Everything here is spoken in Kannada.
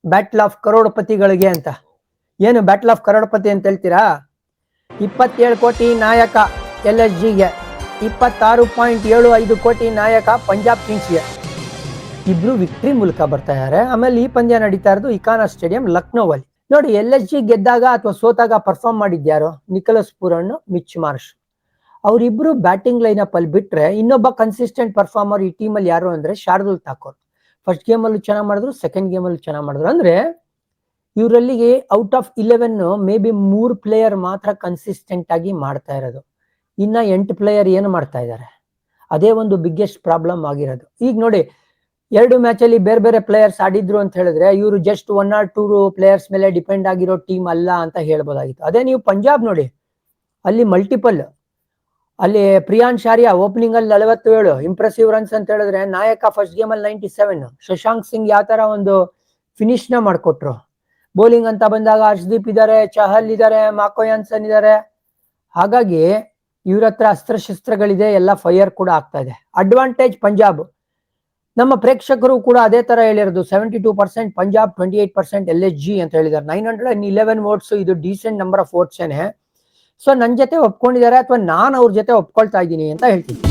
ಬ್ಯಾಟಲ್ ಆಫ್ ಕರೋಡಪತಿಗಳಿಗೆ ಅಂತ. ಏನು ಬ್ಯಾಟಲ್ ಆಫ್ ಕರೋಡಪತಿ ಅಂತ ಹೇಳ್ತೀರಾ? 27 ಕೋಟಿ ನಾಯಕ LSGಗೆ, 26.75 ಕೋಟಿ ನಾಯಕ ಪಂಜಾಬ್ ಕಿಂಗ್ಸ್ಗೆ. ಇಬ್ರು ವಿಕ್ಟ್ರಿ ಮೂಲಕ ಬರ್ತಾ ಇದ್ದಾರೆ. ಆಮೇಲೆ ಈ ಪಂದ್ಯ ನಡೀತಾ ಇರೋದು ಇಕಾನಾ ಸ್ಟೇಡಿಯಂ ಲಕ್ನೋವಲ್ಲಿ. ನೋಡಿ, LSG ಗೆದ್ದಾಗ ಅಥವಾ ಸೋತಾಗ ಪರ್ಫಾರ್ಮ್ ಮಾಡಿದ್ಯಾರು? Nicholas Pooran, Mitch Marsh. ಅವರಿಬ್ರು ಬ್ಯಾಟಿಂಗ್ ಲೈನ್ ಅಪ್ ಅಲ್ಲಿ ಬಿಟ್ರೆ ಇನ್ನೊಬ್ಬ ಕನ್ಸಿಸ್ಟೆಂಟ್ ಪರ್ಫಾರ್ಮರ್ ಈ ಟೀಮ್ ಅಲ್ಲಿ ಯಾರು ಅಂದ್ರೆ ಶಾರ್ದುಲ್ ಠಾಕೂರ್. ಫಸ್ಟ್ ಗೇಮ್ ಅಲ್ಲೂ ಚೆನ್ನಾಗಿ ಮಾಡಿದ್ರು, ಸೆಕೆಂಡ್ ಗೇಮ್ ಅಲ್ಲೂ ಚೆನ್ನಾಗಿ ಮಾಡಿದ್ರು. ಅಂದ್ರೆ ಇವರಲ್ಲಿ out of 11 may be 3 player ಮಾತ್ರ ಕನ್ಸಿಸ್ಟೆಂಟ್ ಆಗಿ ಮಾಡ್ತಾ ಇರೋದು. ಇನ್ನ 8 ಪ್ಲೇಯರ್ ಏನು ಮಾಡ್ತಾ ಇದ್ದಾರೆ? ಅದೇ ಒಂದು ಬಿಗ್ಗೆಸ್ಟ್ ಪ್ರಾಬ್ಲಮ್ ಆಗಿರೋದು. ಈಗ ನೋಡಿ, 2 ಮ್ಯಾಚ್ ಅಲ್ಲಿ ಬೇರೆ ಬೇರೆ ಪ್ಲೇಯರ್ಸ್ ಆಡಿದ್ರು ಅಂತ ಹೇಳಿದ್ರೆ ಇವರು ಜಸ್ಟ್ 1 or 2 ಪ್ಲೇಯರ್ಸ್ ಮೇಲೆ ಡಿಪೆಂಡ್ ಆಗಿರೋ ಟೀಮ್ ಅಲ್ಲ ಅಂತ ಹೇಳ್ಬೋದಾಗಿತ್ತು. ಅದೇ ನೀವು ಪಂಜಾಬ್ ನೋಡಿ, ಅಲ್ಲಿ ಮಲ್ಟಿಪಲ್. ಅಲ್ಲಿ ಪ್ರಿಯಾಂಶ್ ಆರ್ಯ ಓಪನಿಂಗ್ ಅಲ್ಲಿ 47 ಇಂಪ್ರೆಸಿವ್ ರನ್ಸ್ ಅಂತ ಹೇಳಿದ್ರೆ, ನಾಯಕ ಫಸ್ಟ್ ಗೇಮ್ ಅಲ್ಲಿ 97. ಶಶಾಂಕ್ ಸಿಂಗ್ ಯಾವ ತರ ಒಂದು ಫಿನಿಶ್ ನ ಮಾಡ್ಕೊಟ್ರು. ಬೌಲಿಂಗ್ ಅಂತ ಬಂದಾಗ ಹರ್ಷದೀಪ್ ಇದ್ದಾರೆ, ಚಹಲ್ ಇದ್ದಾರೆ, ಮಾಕೋಯಾನ್ಸನ್ ಇದ್ದಾರೆ. ಹಾಗಾಗಿ ಇವ್ರ ಹತ್ರ ಅಸ್ತ್ರಶಸ್ತ್ರಗಳಿದೆ, ಎಲ್ಲ ಫೈರ್ ಕೂಡ ಆಗ್ತಾ ಇದೆ. ಅಡ್ವಾಂಟೇಜ್ ಪಂಜಾಬ್. ನಮ್ಮ ಪ್ರೇಕ್ಷಕರು ಕೂಡ ಅದೇ ತರ ಹೇಳಿರೋದು. 72% ಪಂಜಾಬ್, 28% LSG ಅಂತ ಹೇಳಿದ್ದಾರೆ. 911 ವೋಟ್ಸ್, ಇದು ಡೀಸೆಂಟ್ ನಂಬರ್ ಆಫ್ ವೋಟ್ಸ್ ಏನೆ. ಸೊ ನನ್ನ ಜೊತೆ ಒಪ್ಕೊಂಡಿದ್ದಾರೆ, ಅಥವಾ ನಾನು ಅವ್ರ ಜೊತೆ ಒಪ್ಕೊಳ್ತಾ ಇದ್ದೀನಿ ಅಂತ ಹೇಳ್ತೀನಿ.